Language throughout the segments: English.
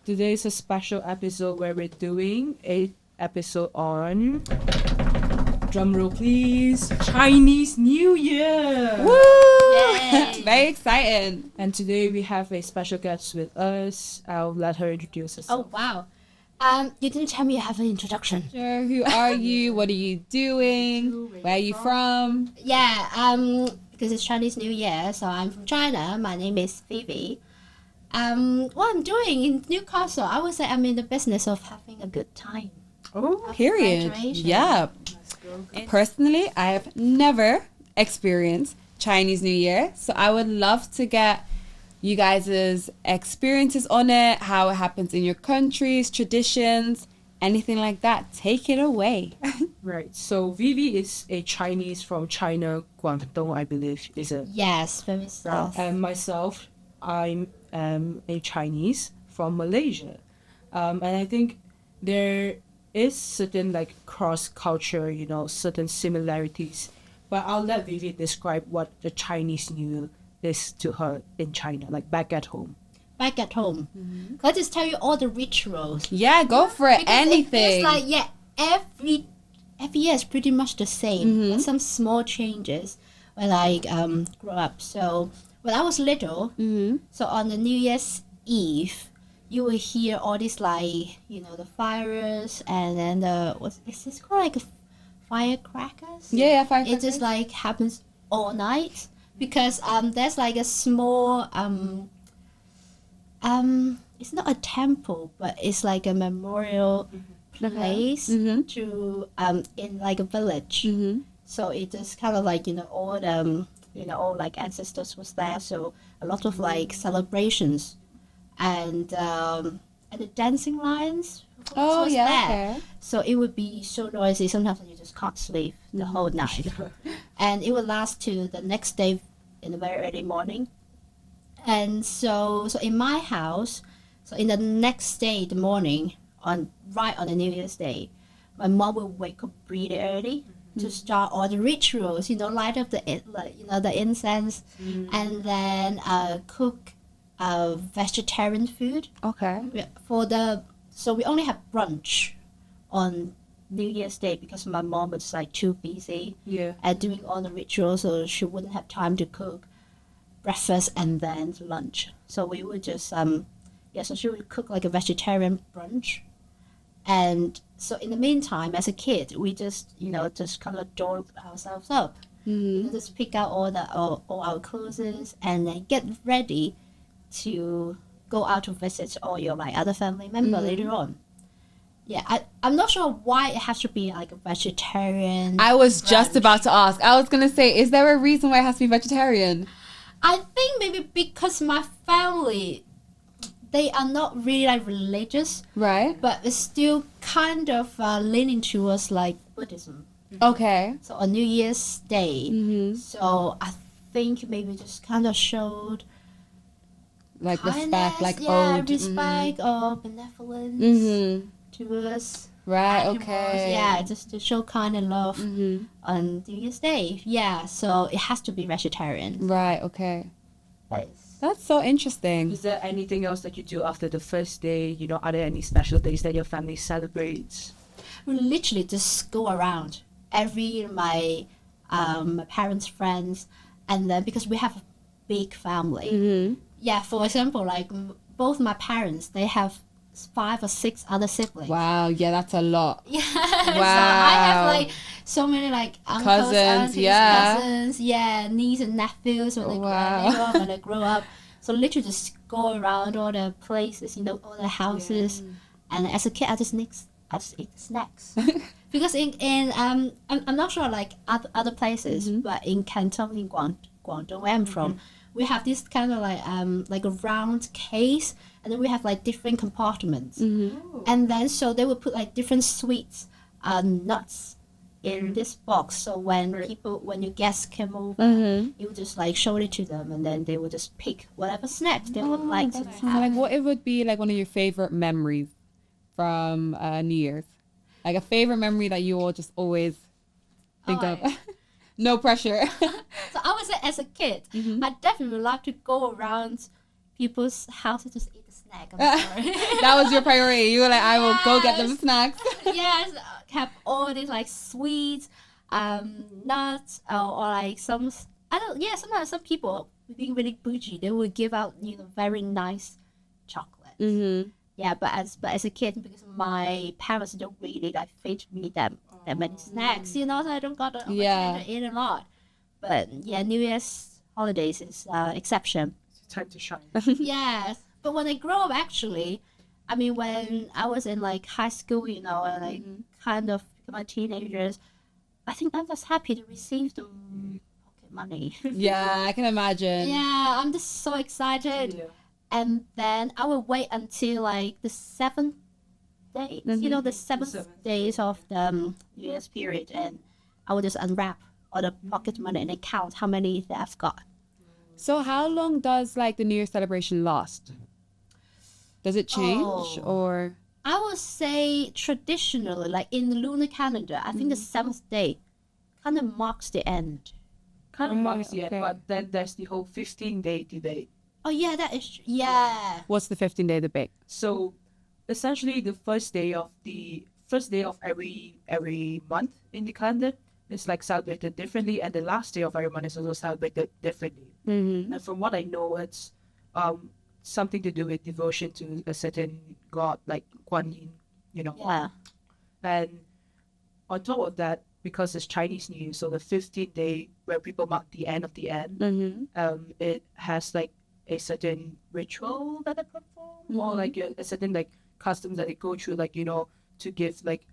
today is a special episode where we're doing a episode on, drumroll please, Chinese New Year. Woo! Very exciting. And today we have a special guest with us. I'll let her introduce herself. Oh, wow. You didn't tell me you have an introduction. Sure. Who are you? What are you doing? Where are you from? Yeah, because it's Chinese New Year, so I'm from China. My name is Phoebe. What I'm doing in Newcastle, I would say I'm in the business of having a good time. Oh, Period. Yeah. Personally, I have never experienced Chinese New Year, so I would love to get you guys' experiences on it, how it happens in your countries, traditions, anything like that. Take it away. right. So Vivi is a Chinese from China, Guangdong, I believe. Is it? Yes, very south. And myself, I'm a Chinese from Malaysia. And I think there is certain like cross culture, certain similarities. But I'll let Vivi describe what the Chinese New Year is to her in China, like back at home. Back at home. Can I just tell you all the rituals? Yeah, go for it. Because Anything. It's like, every year is pretty much the same. But some small changes when I grew up. So when I was little, so on the New Year's Eve, you will hear all these like, the fires and then is this called like firecrackers? Yeah, firecrackers. It just like happens all night because there's like a small it's not a temple but it's like a memorial place to in like a village. So it just kind of like all the all like ancestors was there, so a lot of like celebrations and the dancing lions was there. Okay. So it would be so noisy sometimes you just can't sleep the whole night. And it would last to the next day in the very early morning. And so in my house, so in the next day, the morning, right on the New Year's Day, my mom will wake up really early to start all the rituals, light up the incense, and then cook vegetarian food. Okay. So we only have brunch on New Year's Day because my mom was like too busy at doing all the rituals, so she wouldn't have time to cook breakfast and then lunch. So we would just so she would cook like a vegetarian brunch. And so in the meantime, as a kid, we just kind of doll ourselves up. Just pick out all our clothes and then get ready to go out to visit all your like other family members later on. Yeah, I'm not sure why it has to be like a vegetarian. I was brunch. just about to ask. I was going to say, is there a reason why it has to be vegetarian? I think maybe because my family, they are not really like religious. Right. But it's still kind of leaning towards like Buddhism. Okay. So on New Year's Day, so I think maybe just kind of showed like kindness, respect, like ode. respect or benevolence to us. Right, animals. okay. Yeah, just to show kind and love on New Year's Day. Yeah, so it has to be vegetarian. Right, okay. Yes. That's so interesting. Is there anything else that you do after the first day? Are there any special days that your family celebrates? We literally just go around my parents' friends, and then because we have a big family. Yeah, for example, like both my parents, they have 5 or 6 other siblings. Wow, yeah, that's a lot. Yeah. Wow. So I have like so many like uncles, Cousins, aunties, yeah. cousins, nieces and nephews when they grow up. So literally just go around all the places, all the houses. And as a kid, I just eat snacks. Because in I'm not sure like other places, but in Canton, in Guangdong, where I'm from, we have this kind of like a round case, and then we have like different compartments. And then so they would put like different sweets, nuts in this box. So when your guests came over, you would just like show it to them, and then they would just pick whatever snack they would like to have. Like, what it would be like one of your favorite memories from New Year's? Like a favorite memory that you all just always think of. No pressure. So I would say as a kid, I definitely would love to go around people's houses to eat the snack. I'm sorry. That was your priority. You were like, I will go get them Yes. snacks. Yes, have all these like sweets, nuts, or like some. I don't. Yeah, sometimes some people being really bougie, they will give out very nice chocolate. Mm-hmm. Yeah, but as a kid, because my parents don't really like feed me that many snacks, so I don't got the opportunity to eat a lot. But yeah, New Year's holidays is exception. It's time to shine. Yes, but when I grow up, actually, I mean, when I was in like high school, and like kind of my teenagers, I think I was happy to receive the pocket money. Yeah, I can imagine. Yeah, I'm just so excited. Yeah. And then I will wait until like the 7th days, the seventh days of the New Year's period, and I will just unwrap all the pocket money and then count how many that I've got. So how long does like the New Year celebration last? Does it change or? I would say traditionally, like in the lunar calendar, I think the 7th day kind of marks the end. Kind of marks yet, okay. but then there's the whole 15-day debate. Oh yeah, that is yeah. What's the 15-day debate? So, essentially, the first day of every month in the calendar is like celebrated differently, and the last day of every month is also celebrated differently. Mm-hmm. And from what I know, it's something to do with devotion to a certain god, like Guan Yin, Yeah. And on top of that, because it's Chinese New Year, so the 15th day where people mark the end of the end, Mm-hmm. it has like a certain ritual that they perform, or like a certain like customs that they go through, like to give like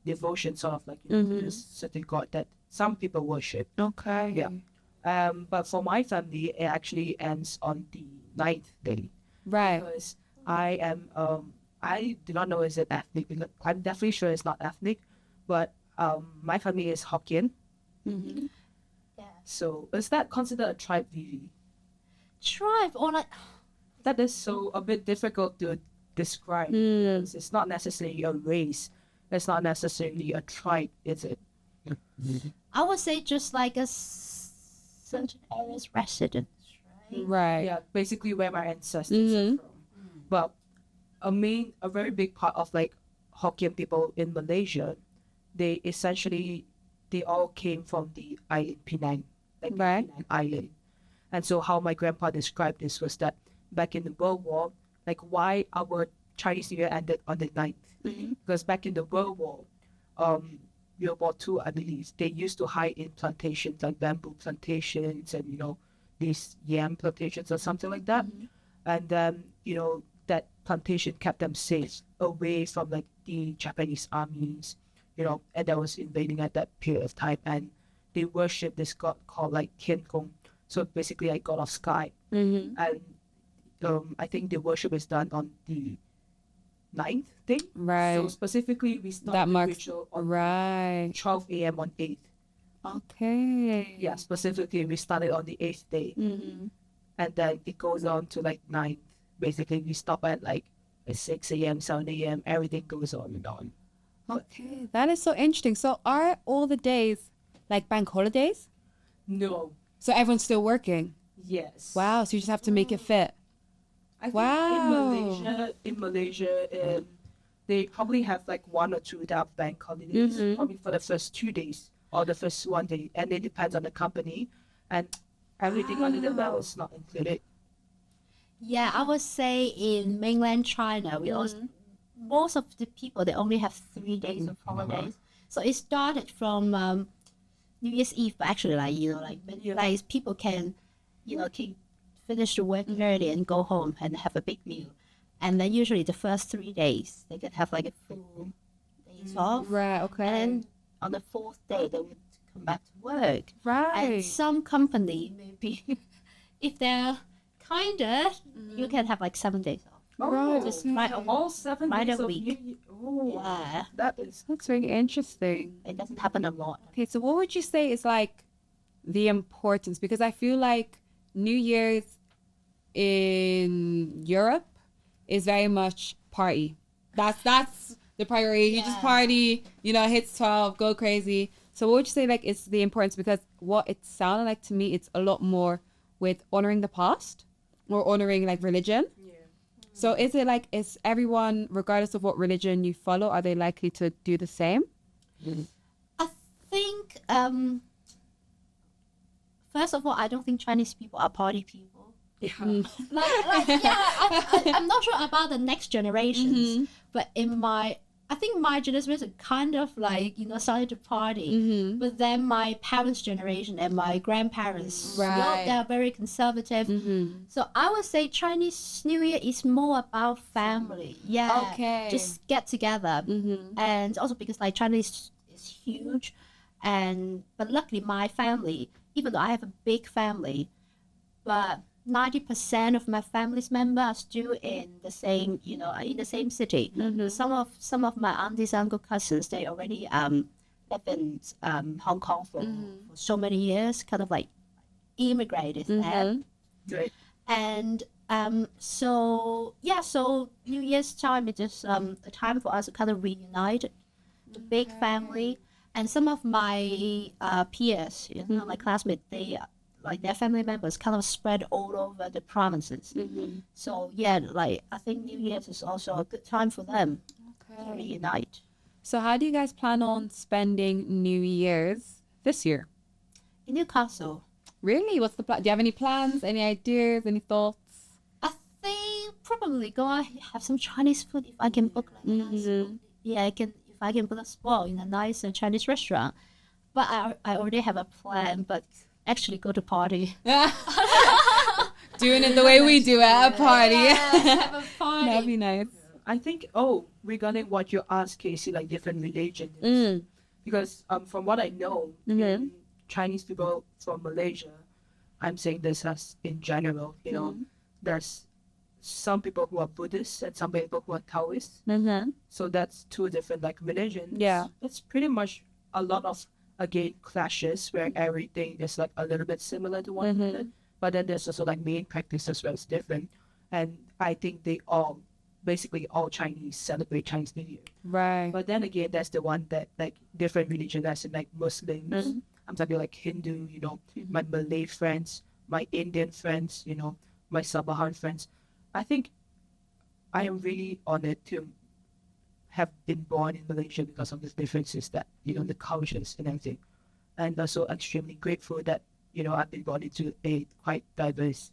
devotion, sort of like to this certain god that some people worship. Okay. Yeah. But for my family, it actually ends on the 9th day. Right. Because I do not know is it ethnic. I'm definitely sure it's not ethnic, but my family is Hokkien. Mm-hmm. Yeah. So is that considered a tribe, Vivi? Tribe or like That is so a bit difficult to describe. Because it's not necessarily a race. It's not necessarily a tribe, is it? I would say just like a certain area's residence, right? Right. Yeah, basically where my ancestors are from. But a very big part of like Hokkien people in Malaysia, they all came from the island Penang, like the Right. Penang Island. And so how my grandpa described this was that back in the World War, like why our Chinese New Year ended on the 9th. Because back in the World War, World War II, I believe, they used to hide in plantations like bamboo plantations and, these yam plantations or something like that. And then, that plantation kept them safe away from like the Japanese armies, and that was invading at that period of time. And they worship this god called like Tian Gong. So basically like god of sky. Mm-hmm. And I think the worship is done on the 9th day. Right. So specifically we start That the marks ritual on right. 12 a.m. on 8th. Okay. Yeah, specifically we started on the 8th day. Mm-hmm. And then it goes on to like 9th. Basically we stop at like 6 a.m., 7 a.m. Everything goes on and on. Okay, that is so interesting. So are all the days like bank holidays? No. So everyone's still working? Yes. Wow, so you just have to make it fit. I think Wow. in Malaysia, they probably have like 1 or 2 that are bank holidays, probably for the first 2 days or the first 1 day, and it depends on the company, and everything under the belt is not included. Yeah, I would say in mainland China, most of the people they only have 3 days of holidays. So it started from New Year's Eve, but actually like many days people can finish the work early and go home and have a big meal. And then usually the first 3 days they can have like a full days off. Right, okay. And then on the 4th day they would come back to work. Right. And some company maybe if they're kinder, you can have like 7 days off. Oh, Just right all 7 right days a of week. New Year. Oh, Yeah, That's very interesting. it doesn't happen a lot. Okay, so what would you say is like the importance? Because I feel like New Year's in Europe is very much party. That's the priority. You just party, hits 12, go crazy. So what would you say like is the importance? Because what it sounded like to me, it's a lot more with honoring the past or honoring like religion. Yeah. So is it like, is everyone, regardless of what religion you follow, are they likely to do the same? I think, first of all, I don't think Chinese people are party people. Yeah. I'm not sure about the next generations, but I think my generation kind of like, started to party. But then my parents' generation and my grandparents, Right. they're very conservative. So I would say Chinese New Year is more about family. Yeah. Okay. Just get together. And also because like Chinese is huge. But luckily my family, even though I have a big family, but 90% of my family's members are still in the same, in the same city. Some of my aunties, uncle, cousins, they already live in Hong Kong for so many years, kind of like immigrated there. Right. And so New Year's time is just a time for us to kind of reunite the big family. And some of my peers, my classmates, they like their family members kind of spread all over the provinces. So I think New Year's is also a good time for them to reunite. So how do you guys plan on spending New Year's this year? In Newcastle, Really? What's the plan? Do you have any plans, any ideas, any thoughts? I think probably go out have some Chinese food if I can book like nice. Yeah, if I can book a spot in a nice Chinese restaurant. But I already have a plan, but actually go to party. Doing it the way we do at a party. Have a party. That'd be nice. I think, regarding what you asked, Casey, like different religions, because from what I know, Chinese people from Malaysia, I'm saying this as in general, there's some people who are Buddhists and some people who are Taoists. So that's two different like religions. Yeah. It's pretty much a lot of, again, clashes where everything is like a little bit similar to one another. But then there's also like main practices where it's different. And I think basically all Chinese celebrate Chinese New Year. Right. But then again, that's the one that like different religion, as in like Muslims. I'm talking like Hindu, my Malay friends, my Indian friends, my Sabahan friends. I think I am really honored to have been born in Malaysia because of the differences that, the cultures and everything. And also extremely grateful that, I've been born into a quite diverse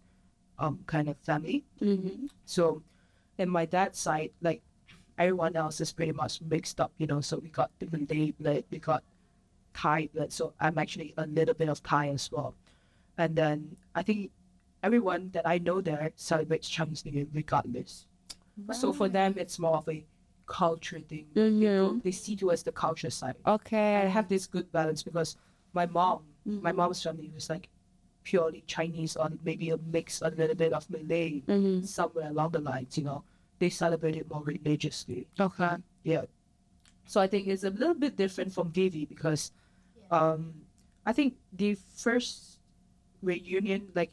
kind of family. So in my dad's side, like everyone else is pretty much mixed up, so we got the Malay blood, we got Thai blood. So I'm actually a little bit of Thai as well. And then I think everyone that I know there celebrates Chinese New Year regardless. So for them, it's more of a culture thing. They see towards the culture side. Okay. I have this good balance because my mom's family was like purely Chinese or maybe a mix, a little bit of Malay somewhere along the lines, They celebrate it more religiously. Okay. Yeah. So I think it's a little bit different from Vivi because I think the first reunion, like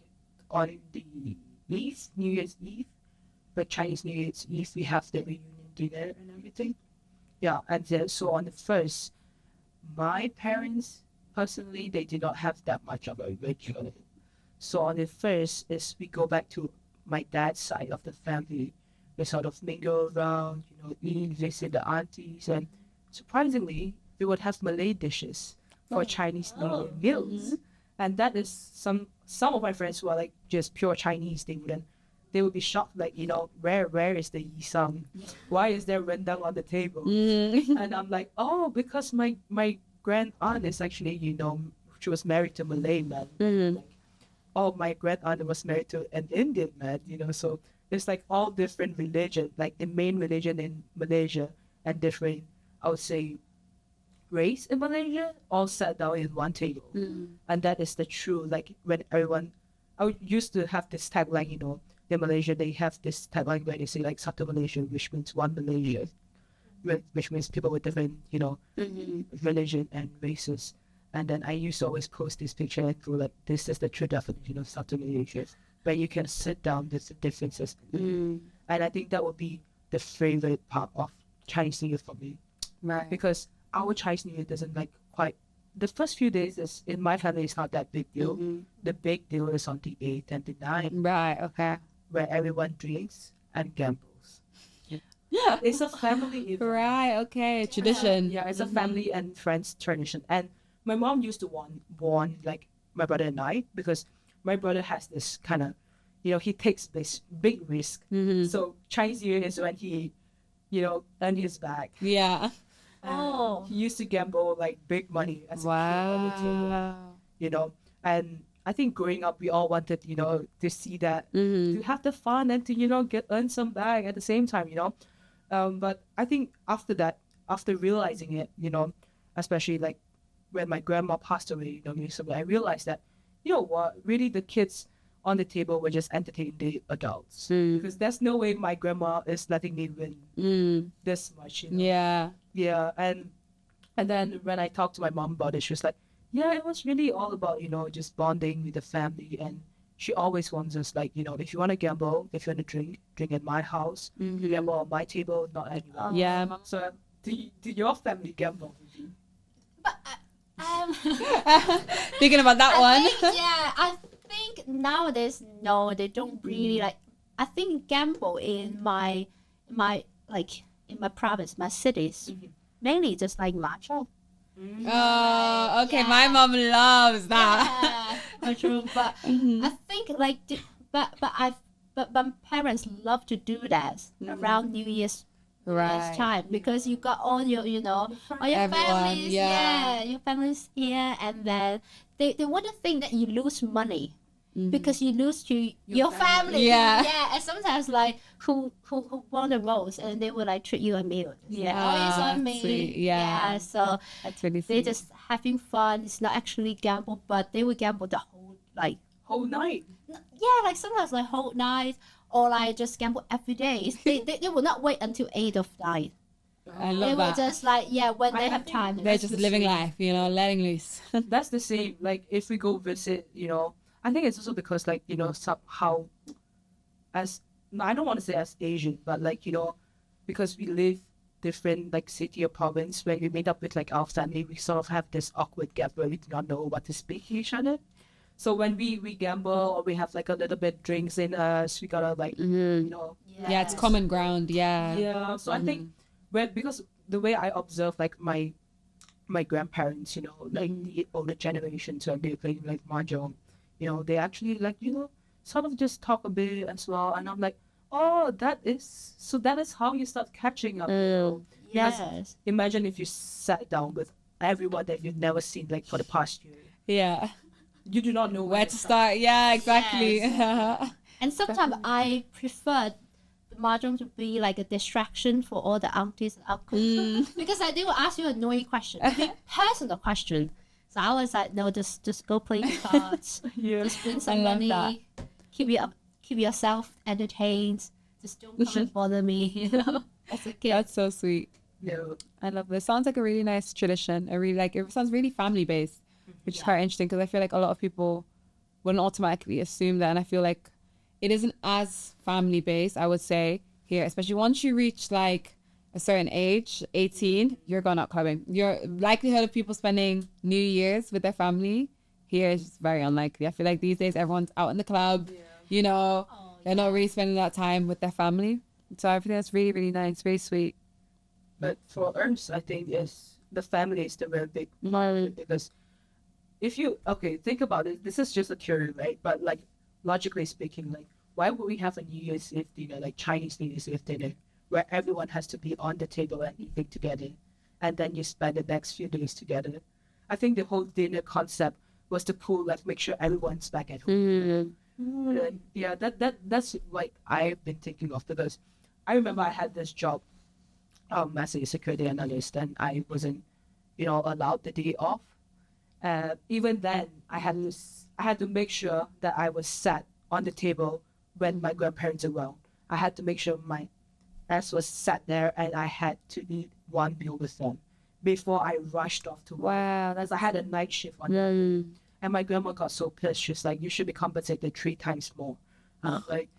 on the Eve, New Year's Eve, like Chinese New Year's Eve, we have the reunion dinner and everything. Yeah, and then, so on the first, my parents, personally, they did not have that much of a ritual. So on the first is we go back to my dad's side of the family. We sort of mingle around, eat, visit the aunties, and surprisingly, we would have Malay dishes for Chinese New Year meals. And that is some of my friends who are like just pure Chinese, they would be shocked, like, where is the yisang? Why is there rendang on the table? And I'm like, because my grand aunt is actually, she was married to a Malay man. Like, my grand aunt was married to an Indian man, so it's like all different religion, like the main religion in Malaysia and different, I would say, race in Malaysia, all sat down in one table. And that is the true, like when everyone, I used to have this tagline, in Malaysia, they have this tagline where they say like Satu Malaysia, which means one Malaysia, which means people with different, religion and races. And then I used to always post this picture and go like, this is the true definition of Satu Malaysia, where you can sit down, there's the differences. And I think that would be the favorite part of Chinese New Year for me. Right. Because our Chinese New Year doesn't like quite, the first few days is, in my family, it's not that big deal. The big deal is on the 8th and the 9th. Right, okay. Where everyone drinks and gambles. Yeah, it's a family event. Right, okay. Tradition. Yeah, it's a family and friends tradition. And my mom used to warn like my brother and I, because my brother has this kind of, he takes this big risk. So Chinese New Year is when he, earned his bag. Yeah. He used to gamble like big money as a kid on the table, and I think growing up we all wanted, to see that, to have the fun and to, earn some bag at the same time, but I think after that, after realizing it, especially like when my grandma passed away, recently, I realized that, what, really the kids on the table were just entertaining the adults. Because there's no way my grandma is letting me win this much, Yeah. Yeah, and then when I talked to my mom about it, she was like, yeah, it was really all about, just bonding with the family. And she always wants us, like, if you want to gamble, if you want to drink at my house, you gamble on my table, not anywhere. Yeah. So do your family gamble? But Thinking about that one. I think nowadays, no, they don't really like. I think gamble in my in my province, my cities, mainly just like mahjong. Oh, okay. My mom loves that. Yeah, true. But I think like, but my parents love to do that around New Year's. Right. Time, because you got all your all your Everyone, families, yeah. your families here, and then they want to think that you lose money because you lose to your family. Yeah. And sometimes like who won the most, and they would like treat you a meal. It's on me. Sweet. Yeah. So That's really they sweet. just having fun. It's not actually gamble, but they would gamble the whole night. Yeah, like sometimes like whole night, or like just gamble every day. They will not wait until 8 of night. I They love will that. just like when they I have think time. They're just living life, letting loose. That's the same. Like if we go visit, I think it's also because like, somehow as, I don't want to say as Asian, but like, because we live different like city or province, when we meet up with like our family, we sort of have this awkward gap where we do not know what to speak to each other. So when we gamble or we have like a little bit drinks in us, we gotta like, Yeah, it's common ground. Yeah. Yeah. So I think because the way I observe like my grandparents, like the older generations when they're playing like mahjong, they actually like, sort of just talk a bit as well. And I'm like, oh, that is how you start catching up. Because Yes. imagine if you sat down with everyone that you've never seen like for the past year. Yeah. You do not know Where to start. Yeah, exactly. And sometimes I prefer the mahjong to be like a distraction for all the aunties and uncles because they will ask you annoying questions, personal question. So I was like, no, just go play your cards. Just win some love money. that. Keep yourself entertained. Just don't come and bother me. As a kid. That's so sweet. Yeah. I love this. Sounds like a really nice tradition. It sounds really family based, which is quite interesting because I feel like a lot of people wouldn't automatically assume that, and I feel like it isn't as family based. I would say here, especially once you reach like a certain age, 18, you're going out clubbing. Your likelihood of people spending New Year's with their family here is very unlikely. I feel like these days everyone's out in the club, they're not really spending that time with their family. So I think that's really, really nice, very sweet. But for us, I think the family is the real big because if you think about it, this is just a theory, right? But like logically speaking, like why would we have a New Year's Eve dinner, like Chinese New Year's Eve dinner, where everyone has to be on the table and eating together, and then you spend the next few days together? I think the whole dinner concept was to make sure everyone's back at home. And yeah, that's what I've been thinking of, because I remember I had this job as a security analyst, and I wasn't, allowed the day off. Even then, I had to make sure that I was sat on the table when my grandparents were around. I had to make sure my ass was sat there, and I had to eat one meal with them before I rushed off to work. Wow, As I had a night shift on, and my grandma got so pissed. She's like, "You should be compensated 3 times more." Like,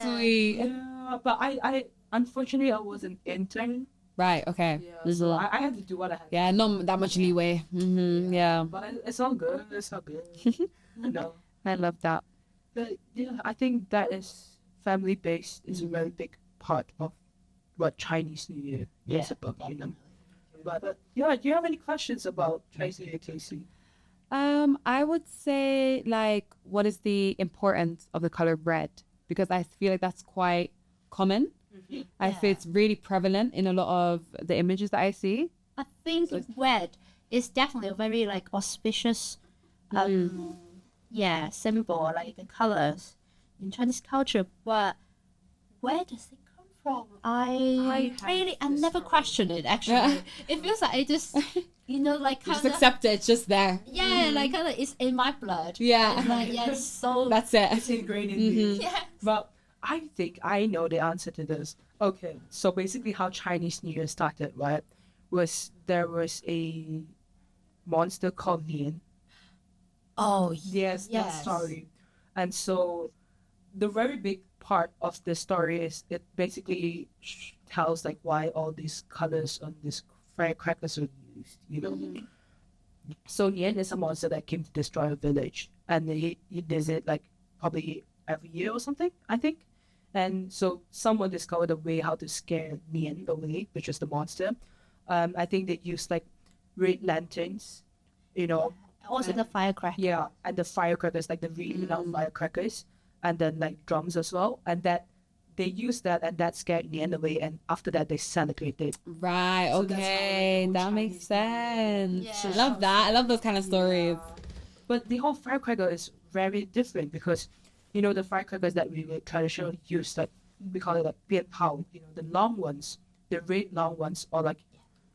sweet. yeah, but I unfortunately I was an intern. Right, okay. Yeah, so I had to do what I had. Yeah, not that much leeway. Yeah. But it's all good. It's all good. I love that. But yeah, I think that is family based is a very big part of what Chinese New Year is about, you know. But yeah, do you have any questions about Chinese New Year, Casey? I would say like, what is the importance of the color red? Because I feel like that's quite common. I feel it's really prevalent in a lot of the images that I see. I think red is definitely a very like auspicious, symbol, like the colors in Chinese culture. But where does it come from? I never questioned it actually. It feels like I just, like Just accept it. It's just there. Yeah, like kind of it's in my blood. Yeah. It's like so That's it. It's ingrained in me. yeah. Well, I think I know the answer to this. Okay, so basically how Chinese New Year started, right, was there was a monster called Nian. Oh Yes, that story. And so the very big part of the story is it basically tells like why all these colors on these firecrackers are used, you know. So Nian is a monster that came to destroy a village, and he does it like probably every year or something, I think. And so someone discovered a way how to scare Nian away, which is the monster. I think they used like red lanterns, you know. Also the firecracker. Yeah, and the firecrackers, like the really loud firecrackers, and then like drums as well. And that they used that, and that scared Nian away. And after that, they celebrated. Right. So that's how, Okay. like, the whole That makes sense. Yeah. I love that. I love those kind of stories. But the whole firecracker is very different because, the firecrackers that we would traditionally use, like we call it like pian pao, the long ones, the red long ones, or like,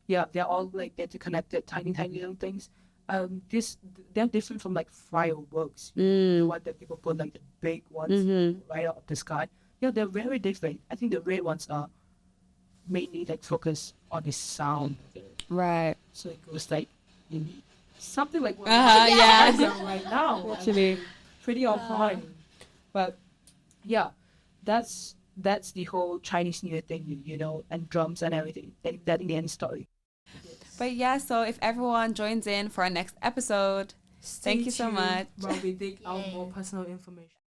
they're all like interconnected, tiny little things. They're different from like fireworks, the one that people put like the big ones right out of the sky. Yeah, they're very different. I think the red ones are mainly like focused on the sound. Right. So it goes like something like what yeah. right now. Actually. Pretty on point. But yeah, that's the whole Chinese New Year thing, and drums and everything. And that in the end story. But yeah, so if everyone joins in for our next episode, thank you so much. While we dig out more personal information.